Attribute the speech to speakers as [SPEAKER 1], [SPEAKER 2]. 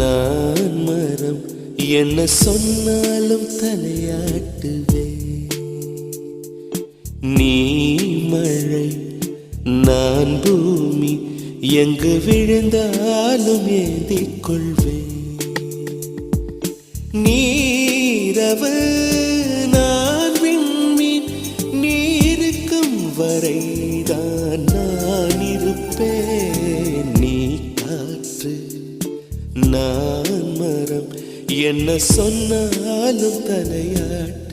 [SPEAKER 1] நான் மரம் என்ன சொன்னாலும் தலையாட்டுவே. நீ மழை நான் பூமி எங்கு விழுந்தாலும் ஏந்திக் கொள்வேன். நீரவு நான் விண்மீன் நீருக்கும் வரைதான் நான் இருப்பேன். நீ காற்று நான் மரம் என்ன சொன்னாலும் தலையாட்டு